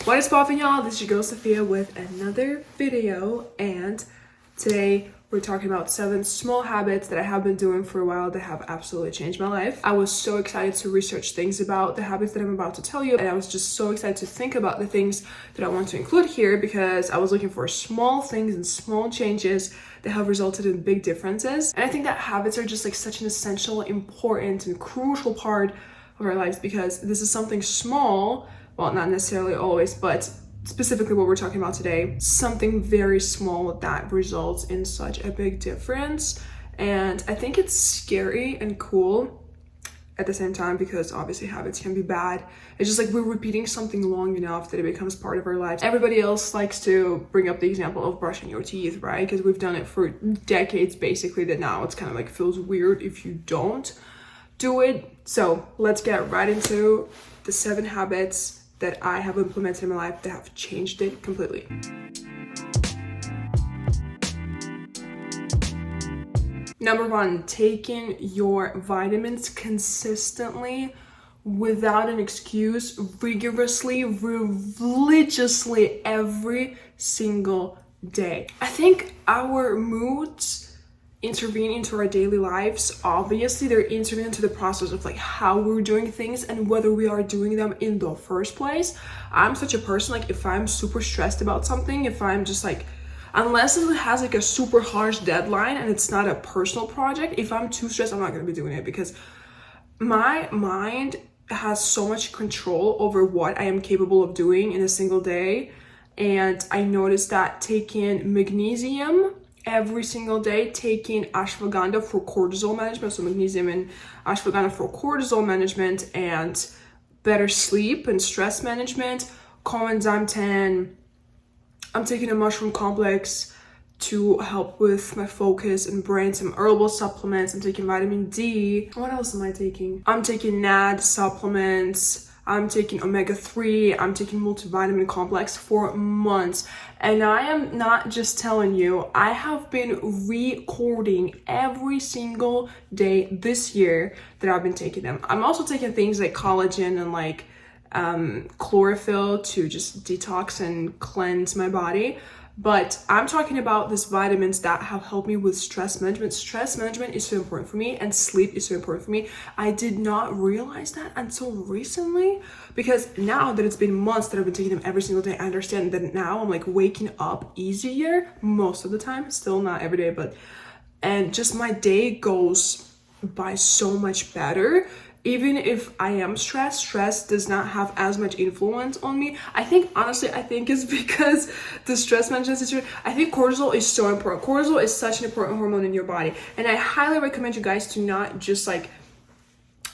What is poppin', y'all? This is your girl Sophia with another video, and today we're talking about 7 small habits that I have been doing for a while that have absolutely changed my life. I was so excited to research things about the habits that I'm about to tell you, and I was just so excited to think about the things that I want to include here because I was looking for small things and small changes that have resulted in big differences. And I think that habits are just like such an essential, important, and crucial part of our lives because this is something small. Well, not necessarily always, but specifically what we're talking about today, something very small that results in such a big difference. And I think it's scary and cool at the same time because obviously habits can be bad. It's just like we're repeating something long enough that it becomes part of our lives. Everybody else likes to bring up the example of brushing your teeth, right? Because we've done it for decades basically, that now it's kind of like feels weird if you don't do it. So let's get right into the 7 habits that I have implemented in my life that have changed it completely. Number 1, taking your vitamins consistently without an excuse, rigorously, religiously every single day. I think our moods intervene into our daily lives. Obviously they're intervening into the process of like how we're doing things and whether we are doing them in the first place. I'm such a person, like if I'm super stressed about something, if I'm just like, unless it has like a super harsh deadline and it's not a personal project, if I'm too stressed, I'm not going to be doing it because my mind has so much control over what I am capable of doing in a single day. And I noticed that taking magnesium every single day, taking ashwagandha for cortisol management, so magnesium and ashwagandha for cortisol management and better sleep and stress management, coenzyme 10. I'm taking a mushroom complex to help with my focus and brain, some herbal supplements. I'm taking vitamin D. What else am I taking? I'm taking NAD supplements. I'm taking omega-3, I'm taking multivitamin complex for months. And I am not just telling you, I have been recording every single day this year that I've been taking them. I'm also taking things like collagen and like chlorophyll to just detox and cleanse my body. But I'm talking about these vitamins that have helped me with stress management. Stress management is so important for me and sleep is so important for me. I did not realize that until recently because now that it's been months that I've been taking them every single day, I understand that now I'm like waking up easier most of the time, still not every day, and just my day goes by so much better. Even if I am stressed, stress does not have as much influence on me. I think it's because the stress management situation, I think cortisol is so important. Cortisol is such an important hormone in your body. And I highly recommend you guys to not just like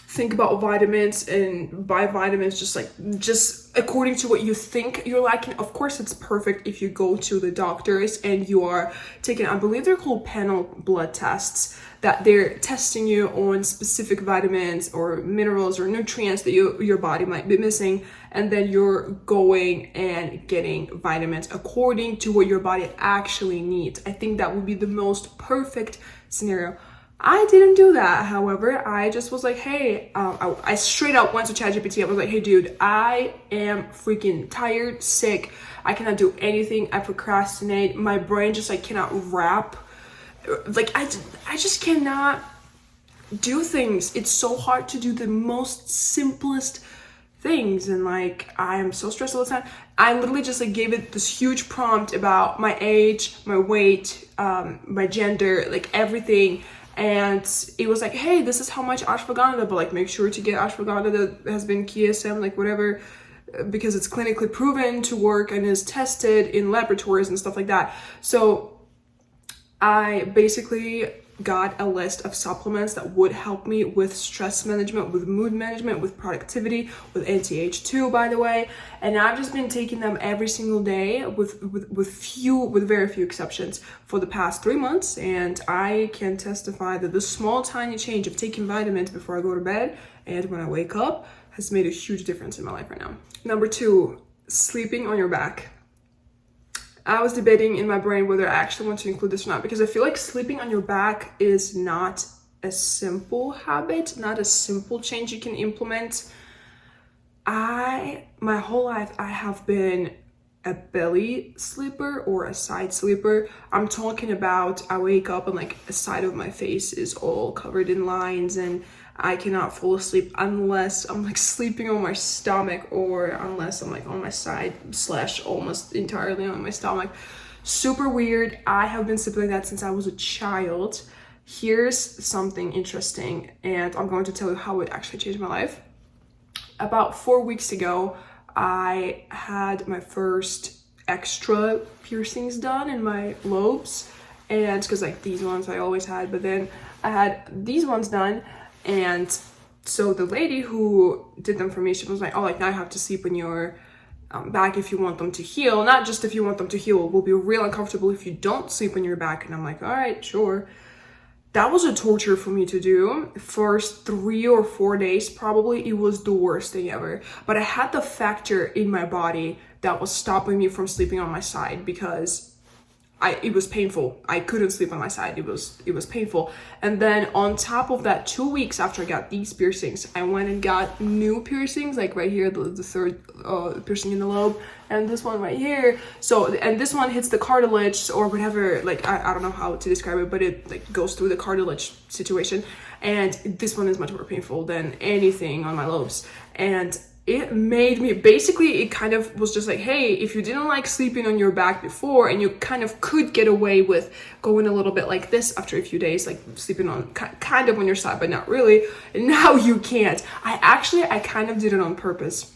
think about vitamins and buy vitamins just according to what you think you're lacking. Of course, it's perfect if you go to the doctors and you are taking, I believe they're called panel blood tests, that they're testing you on specific vitamins or minerals or nutrients that your body might be missing, and then you're going and getting vitamins according to what your body actually needs. I think that would be the most perfect scenario. I didn't do that, however. I just was like, hey, I straight up went to ChatGPT. I was like, hey dude, I am freaking tired, sick. I cannot do anything. I procrastinate. My brain just like cannot wrap. Like I just cannot do things. It's so hard to do the most simplest things, and like I am so stressed all the time. I literally just like gave it this huge prompt about my age, my weight, my gender, like everything. And it was like, hey, this is how much ashwagandha, but like make sure to get ashwagandha that has been KSM, like whatever, because it's clinically proven to work and is tested in laboratories and stuff like that. So I basically got a list of supplements that would help me with stress management, with mood management, with productivity, with anti-age2, by the way. And I've just been taking them every single day with very few exceptions for the past 3 months. And I can testify that the small tiny change of taking vitamins before I go to bed and when I wake up has made a huge difference in my life right now. Number 2, sleeping on your back. I was debating in my brain whether I actually want to include this or not because I feel like sleeping on your back is not a simple habit, not a simple change you can implement. my whole life, I have been a belly sleeper or a side sleeper. I'm talking about I wake up and like a side of my face is all covered in lines, and I cannot fall asleep unless I'm like sleeping on my stomach, or unless I'm like on my side / almost entirely on my stomach. Super weird. I have been sleeping like that since I was a child. Here's something interesting, and I'm going to tell you how it actually changed my life. About 4 weeks ago, I had my first extra piercings done in my lobes, and because like these ones I always had, but then I had these ones done, and so the lady who did them for me, she was like, oh, like now you have to sleep on your back if you want them to heal, not just if you want them to heal. It will be real uncomfortable if you don't sleep on your back. And I'm like, all right, sure. That was a torture for me to do. First 3 or 4 days, probably, it was the worst thing ever. But I had the factor in my body that was stopping me from sleeping on my side, because it was painful. I couldn't sleep on my side. It was painful. And then on top of that, 2 weeks after I got these piercings, I went and got new piercings, like right here, the third piercing in the lobe, and this one right here. So, and this one hits the cartilage or whatever, like I don't know how to describe it, but it like goes through the cartilage situation. And this one is much more painful than anything on my lobes. And it made me, basically, it kind of was just like, hey, if you didn't like sleeping on your back before, and you kind of could get away with going a little bit like this after a few days, like sleeping on kind of on your side, but not really, and now you can't. I kind of did it on purpose.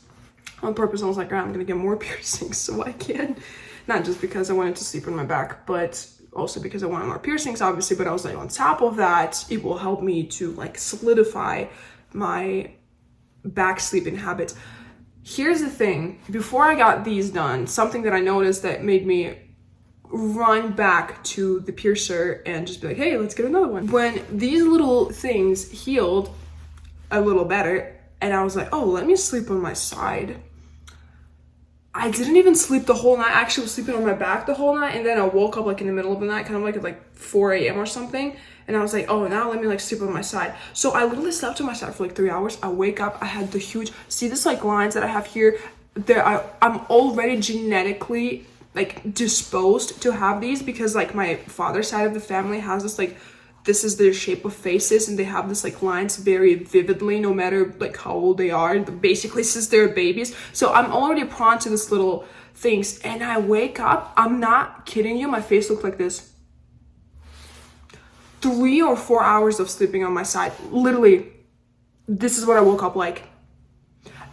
I was like, oh, I'm gonna get more piercings so I can, not just because I wanted to sleep on my back, but also because I wanted more piercings, obviously. But I was like, on top of that, it will help me to like solidify my back sleeping habits. Here's the thing, before I got these done, something that I noticed that made me run back to the piercer and just be like, hey, let's get another one. When these little things healed a little better, and I was like, oh, let me sleep on my side, I didn't even sleep the whole night. I actually was sleeping on my back the whole night, and then I woke up like in the middle of the night, kind of like at like 4 a.m. or something, and I was like, oh, now let me like sleep on my side. So I literally slept on my side for like 3 hours. I wake up, I had the huge, see this like lines that I have here? I'm already genetically like disposed to have these, because like my father's side of the family has this like, this is their shape of faces, and they have this like lines very vividly, no matter like how old they are, basically since they're babies. So I'm already prone to this little things, and I wake up, I'm not kidding you, my face looked like this. 3 or 4 hours of sleeping on my side, literally, this is what I woke up like.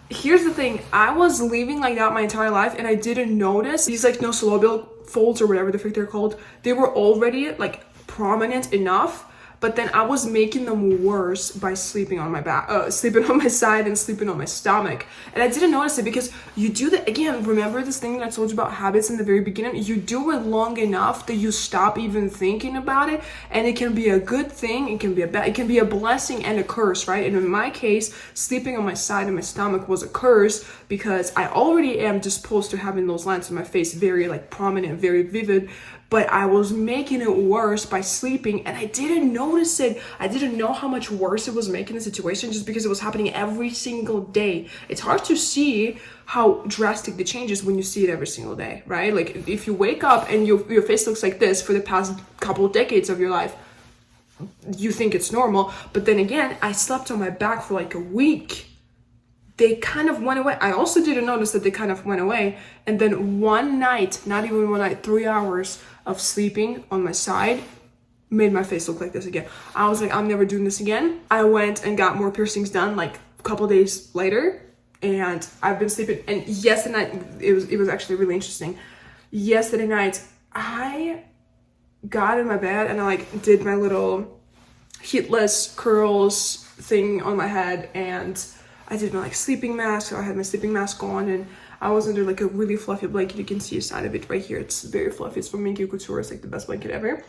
Here's the thing, I was living like that my entire life, and I didn't notice these like nosolebial folds or whatever the frick they're called. They were already like prominent enough, but then I was making them worse by sleeping on my back, sleeping on my side and sleeping on my stomach. And I didn't notice it because you do that again. Remember this thing that I told you about habits in the very beginning? You do it long enough that you stop even thinking about it, and it can be a good thing, it can be a blessing and a curse, right? And in my case, sleeping on my side and my stomach was a curse, because I already am disposed to having those lines on my face very like prominent, very vivid, but I was making it worse by sleeping, and I didn't notice it. I didn't know how much worse it was making the situation, just because it was happening every single day. It's hard to see how drastic the change is when you see it every single day, right? Like if you wake up and your face looks like this for the past couple of decades of your life, you think it's normal. But then again, I slept on my back for like a week. They kind of went away. I also didn't notice that they kind of went away. And then one night, not even one night, 3 hours of sleeping on my side made my face look like this again. I was like, I'm never doing this again. I went and got more piercings done like a couple days later, and I've been sleeping. And yesterday night, it was actually really interesting. Yesterday night, I got in my bed and I like did my little heatless curls thing on my head, and I did my like sleeping mask. So I had my sleeping mask on, and I was under like a really fluffy blanket. You can see a side of it right here. It's very fluffy. It's from Minky Couture. It's like the best blanket ever.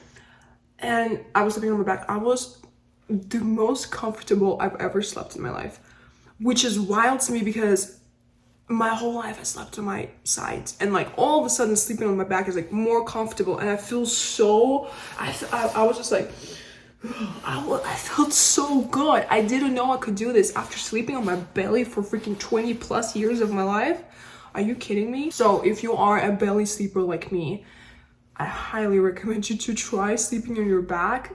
And I was sleeping on my back. I was the most comfortable I've ever slept in my life, which is wild to me because my whole life I slept on my sides, and like all of a sudden sleeping on my back is like more comfortable, and I feel so, I was just like, I felt so good. I didn't know I could do this after sleeping on my belly for freaking 20 plus years of my life. Are you kidding me? So if you are a belly sleeper like me, I highly recommend you to try sleeping on your back.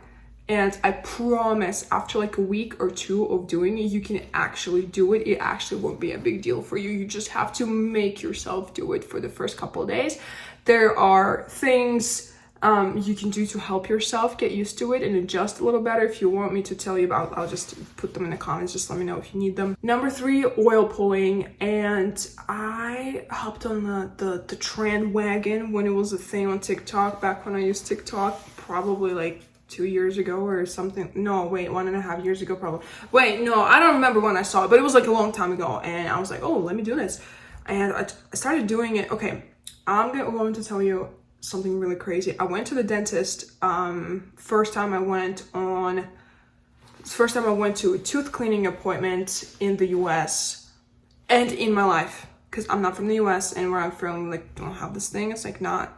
And I promise after like a week or two of doing it, you can actually do it. It actually won't be a big deal for you. You just have to make yourself do it for the first couple of days. There are things you can do to help yourself get used to it and adjust a little better. If you want me to tell you about, I'll just put them in the comments. Just let me know if you need them. Number 3, oil pulling. And I hopped on the trend wagon when it was a thing on TikTok, back when I used TikTok, probably like 2 years ago or something. No, wait, 1.5 years ago probably. Wait, no, I don't remember when I saw it, but it was like a long time ago. And I was like, oh, let me do this. And I started doing it. Okay, I'm going to tell you something really crazy. I went to the dentist first time I went to a tooth cleaning appointment in the US and in my life, because I'm not from the US, and where I'm from, like, don't have this thing. It's like not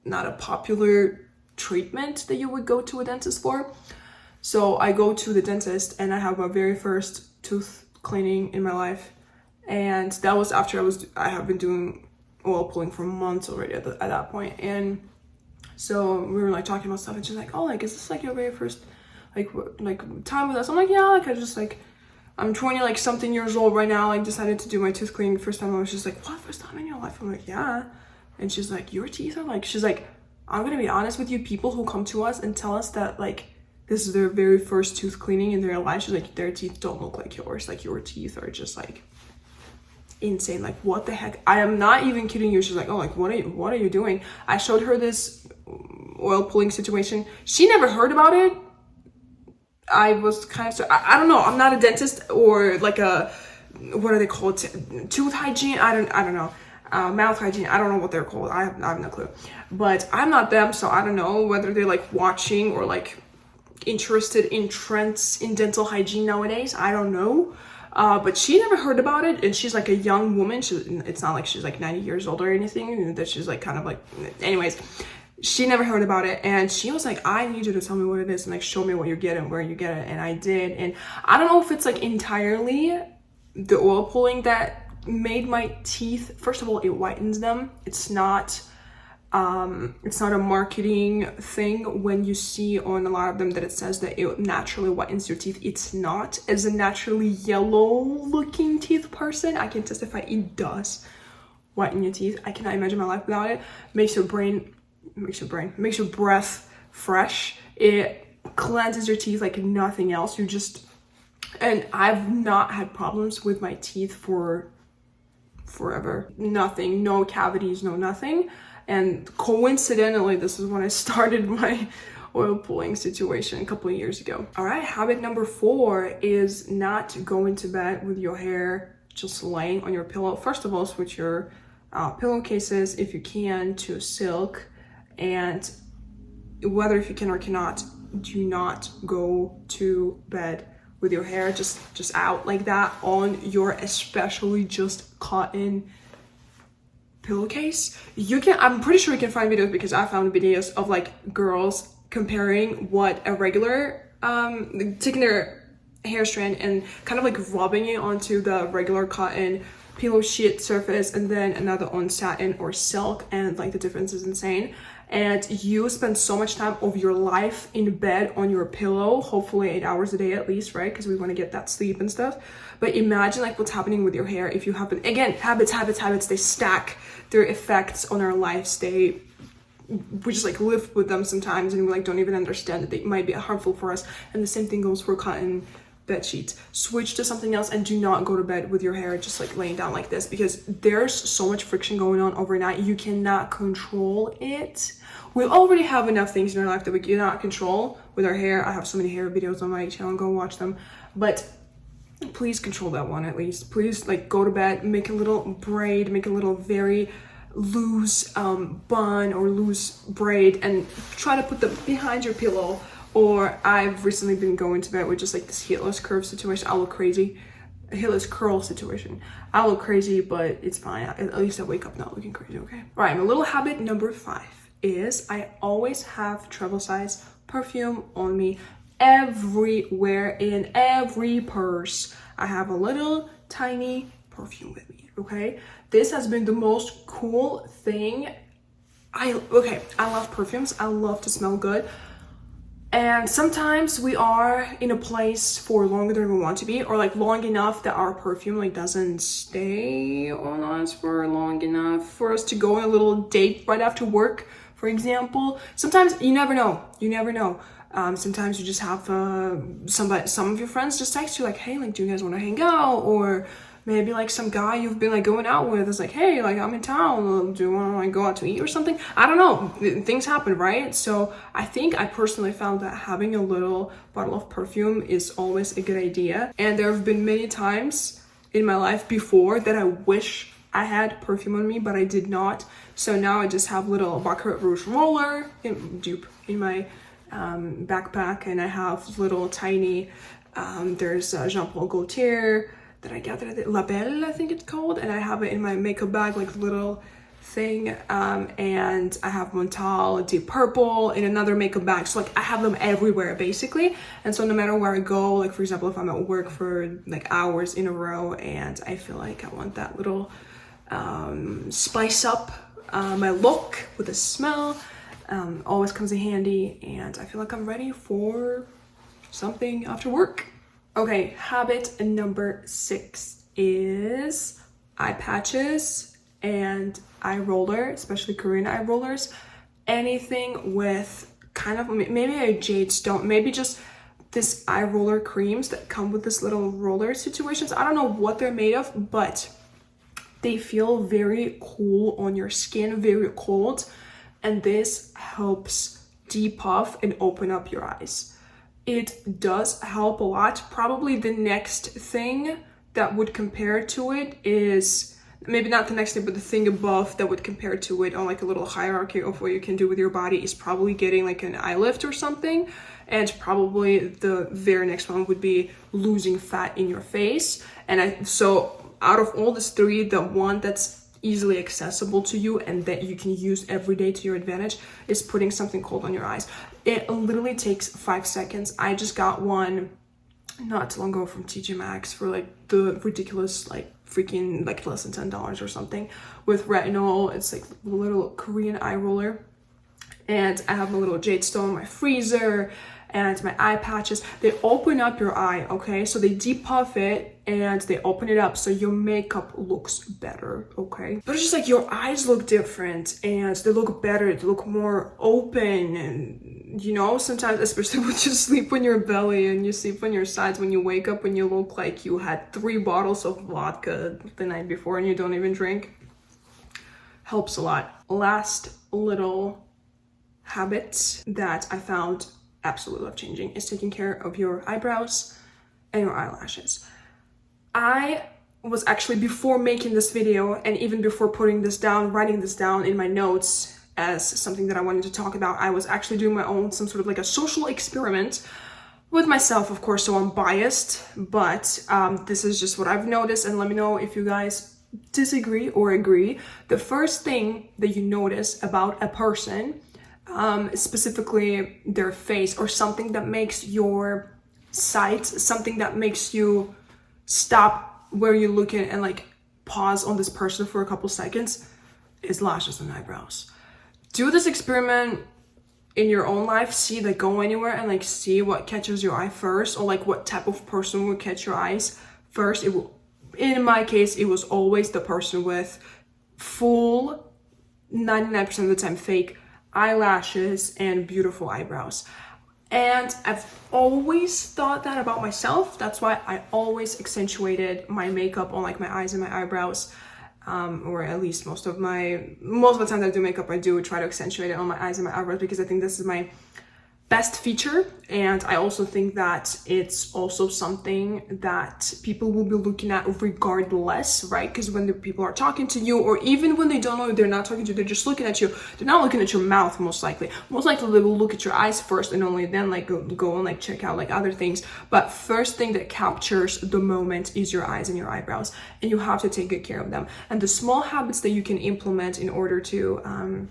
a popular treatment that you would go to a dentist for. So I go to the dentist and I have my very first tooth cleaning in my life, and that was after I have been doing oil pulling for months already at that point. And so we were like talking about stuff, and she's like, oh, like, is this like your very first like time with us? I'm like, yeah, like I just like, I'm 20 like something years old right now, like decided to do my tooth cleaning the first time. I was just like, what, first time in your life? I'm like, yeah. And she's like, your teeth are like, she's like, I'm gonna be honest with you, people who come to us and tell us that like this is their very first tooth cleaning in their life, she's like, their teeth don't look like yours. Like your teeth are just like insane. Like, what the heck? I am not even kidding you. She's like, oh, like what are you doing? I showed her this oil pulling situation. She never heard about it. I was kind of, I don't know, I'm not a dentist or like a, what are they called, tooth hygiene, I don't know, mouth hygiene, I don't know what they're called. I have no clue, but I'm not them, so I don't know whether they're like watching or like interested in trends in dental hygiene nowadays. I don't know. But she never heard about it, and she's like a young woman. It's not like she's like 90 years old or anything, that she's like kind of like, anyways, she never heard about it. And she was like, I need you to tell me what it is and like show me what you get and where you get it. And I did. And I don't know if it's like entirely the oil pulling that made my teeth, first of all, it whitens them. It's not a marketing thing when you see on a lot of them that it says that it naturally whitens your teeth. It's not. As a naturally yellow looking teeth person, I can testify it does whiten your teeth. I cannot imagine my life without it. Makes your breath fresh. It cleanses your teeth like nothing else. And I've not had problems with my teeth for forever. Nothing, no cavities, no nothing. And coincidentally, this is when I started my oil pulling situation a couple of years ago. All right, habit number 4 is not going to bed with your hair just laying on your pillow. First of all, switch your pillowcases if you can to silk, and whether if you can or cannot, do not go to bed with your hair just out like that on your especially just cotton pillowcase. I'm pretty sure you can find videos, because I found videos of like girls comparing what a regular taking their hair strand and kind of like rubbing it onto the regular cotton pillow sheet surface, and then another on satin or silk, and like the difference is insane. And you spend so much time of your life in bed on your pillow, hopefully 8 hours a day at least, right? Because we want to get that sleep and stuff. But imagine like what's happening with your hair if you happen, again, habits, they stack their effects on our lives. We just like live with them sometimes, and we like don't even understand that they might be harmful for us. And the same thing goes for cotton bed sheets. Switch to something else, and do not go to bed with your hair just like laying down like this, because there's so much friction going on overnight. You cannot control it. We already have enough things in our life that we cannot control with our hair. I have so many hair videos on my channel, go watch them. But please control that one at least. Please like go to bed, make a little braid, make a little very loose bun or loose braid, and try to put them behind your pillow. Or I've recently been going to bed with just like this heelless curve situation. I look crazy. A heelless curl situation. I look crazy, but it's fine. At least I wake up not looking crazy, okay? All right, my little habit number 5 is I always have travel size perfume on me everywhere, in every purse. I have a little tiny perfume with me, okay? This has been the most cool thing. I love perfumes. I love to smell good. And sometimes we are in a place for longer than we want to be, or like long enough that our perfume like doesn't stay on us for long enough for us to go on a little date right after work, for example. Sometimes you never know. Sometimes you just have some of your friends just text you like, hey, like, do you guys want to hang out? Or maybe like some guy you've been like going out with is like, hey, like, I'm in town, do you want to like go out to eat or something? I don't know, things happen, right? So I think I personally found that having a little bottle of perfume is always a good idea. And there have been many times in my life before that I wish I had perfume on me, but I did not. So now I just have little Baccarat Rouge roller dupe in my backpack, and I have little tiny, there's Jean Paul Gaultier that I gathered at La Belle, I think it's called, and I have it in my makeup bag, like little thing, and I have Montal Deep Purple in another makeup bag. So like I have them everywhere basically, and so no matter where I go, like for example, if I'm at work for like hours in a row and I feel like I want that little spice up my look with a smell, always comes in handy, and I feel like I'm ready for something after work. Okay, habit number 6 is eye patches and eye roller, especially Korean eye rollers. Anything with kind of maybe a jade stone, maybe just this eye roller creams that come with this little roller situations. I don't know what they're made of, but they feel very cool on your skin, very cold, and this helps depuff and open up your eyes. It does help a lot. Probably the next thing that would compare to it is, maybe not the next thing, but the thing above that would compare to it on like a little hierarchy of what you can do with your body is probably getting like an eye lift or something. And probably the very next one would be losing fat in your face. And so out of all these 3, the one that's easily accessible to you and that you can use every day to your advantage is putting something cold on your eyes. It literally takes 5 seconds. I just got one not too long ago from TJ Maxx for like the ridiculous, like freaking like less than $10 or something, with retinol. It's like a little Korean eye roller, and I have a little jade stone in my freezer and my eye patches. They open up your eye, okay? So they depuff it and they open it up so your makeup looks better, okay? But it's just like your eyes look different and they look better, they look more open, and you know, sometimes, especially when you sleep on your belly and you sleep on your sides, when you wake up and you look like you had 3 bottles of vodka the night before and you don't even drink, helps a lot. Last little habit that I found absolutely love changing is taking care of your eyebrows and your eyelashes. I was actually, before making this video and even before putting this down, writing this down in my notes as something that I wanted to talk about, I was actually doing my own, some sort of like a social experiment with myself, of course, so I'm biased, but this is just what I've noticed, and let me know if you guys disagree or agree. The first thing that you notice about a person, specifically their face, or something that makes your sight, something that makes you stop where you're looking and like pause on this person for a couple seconds, is lashes and eyebrows. Do this experiment in your own life. See, like, go anywhere and like see what catches your eye first, or like what type of person will catch your eyes first. It will, in my case, it was always the person with full, 99% of the time, fake eyelashes and beautiful eyebrows. And I've always thought that about myself. That's why I always accentuated my makeup on like my eyes and my eyebrows, or at least most of the time that I do makeup, I do try to accentuate it on my eyes and my eyebrows, because I think this is my best feature. And I also think that it's also something that people will be looking at regardless, right? Because when the people are talking to you, or even when they don't know they're not talking to you, they're just looking at you, they're not looking at your mouth. Most likely they will look at your eyes first, and only then like go and like check out like other things. But first thing that captures the moment is your eyes and your eyebrows, and you have to take good care of them. And the small habits that you can implement in order to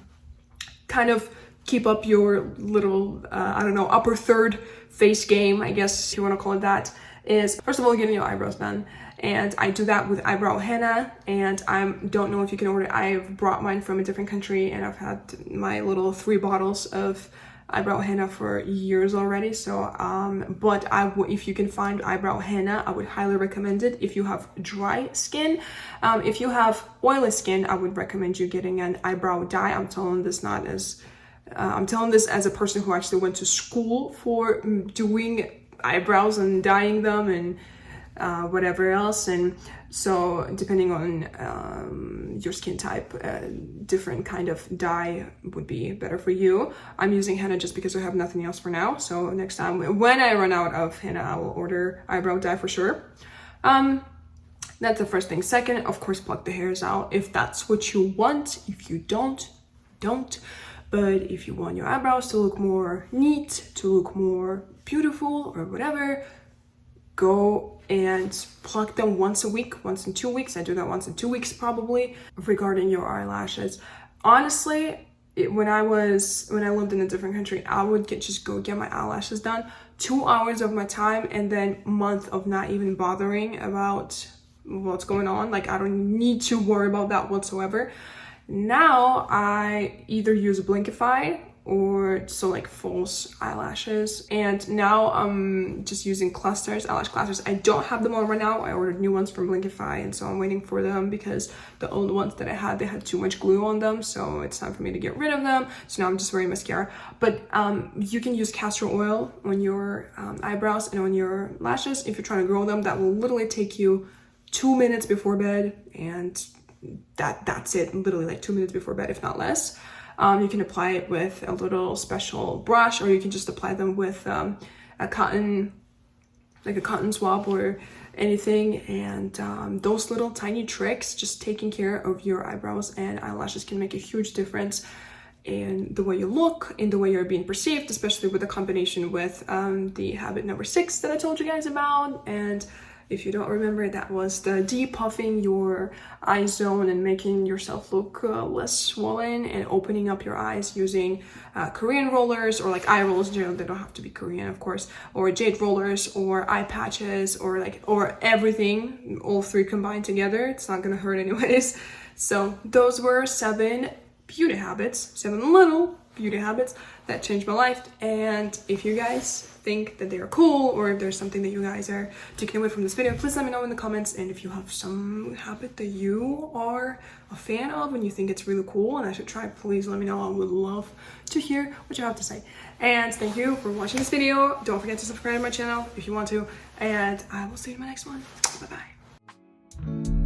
kind of keep up your little, I don't know, upper third face game, I guess you want to call it that, is first of all getting your eyebrows done. And I do that with eyebrow henna, and I don't know if you can order. I've brought mine from a different country, and I've had my little 3 bottles of eyebrow henna for years already. So but if you can find eyebrow henna, I would highly recommend it if you have dry skin. If you have oily skin, I would recommend you getting an eyebrow dye. I'm telling this as a person who actually went to school for doing eyebrows and dyeing them and whatever else. And so depending on your skin type, different kind of dye would be better for you. I'm using henna just because I have nothing else for now. So next time when I run out of henna, I will order eyebrow dye for sure. That's the first thing. Second, of course, pluck the hairs out if that's what you want. If you don't. But if you want your eyebrows to look more neat, to look more beautiful or whatever, go and pluck them once a week, once in 2 weeks. I do that once in 2 weeks probably. Regarding your eyelashes, honestly, when I lived in a different country, I would just go get my eyelashes done. 2 hours of my time and then a month of not even bothering about what's going on. Like, I don't need to worry about that whatsoever. Now I either use Blinkify or so like false eyelashes, and now I'm just using clusters, eyelash clusters. I don't have them all right now. I ordered new ones from Blinkify, and so I'm waiting for them because the old ones that I had, they had too much glue on them, so it's time for me to get rid of them. So now I'm just wearing mascara. But you can use castor oil on your eyebrows and on your lashes if you're trying to grow them. That will literally take you 2 minutes before bed, and that's it. Literally like 2 minutes before bed, if not less. You can apply it with a little special brush, or you can just apply them with a cotton swab or anything. And those little tiny tricks, just taking care of your eyebrows and eyelashes, can make a huge difference in the way you look, in the way you're being perceived, especially with the combination with the habit number 6 that I told you guys about. And if you don't remember, that was the depuffing your eye zone and making yourself look less swollen, and opening up your eyes using Korean rollers, or like eye rollers in general. They don't have to be Korean, of course, or jade rollers, or eye patches, or everything, all 3 combined together. It's not gonna hurt anyways. So those were 7 beauty habits, 7 little beauty habits that changed my life. And if you guys think that they are cool, or if there's something that you guys are taking away from this video, please let me know in the comments. And if you have some habit that you are a fan of and you think it's really cool and I should try, please let me know. I would love to hear what you have to say. And thank you for watching this video. Don't forget to subscribe to my channel if you want to, and I will see you in my next one. Bye bye.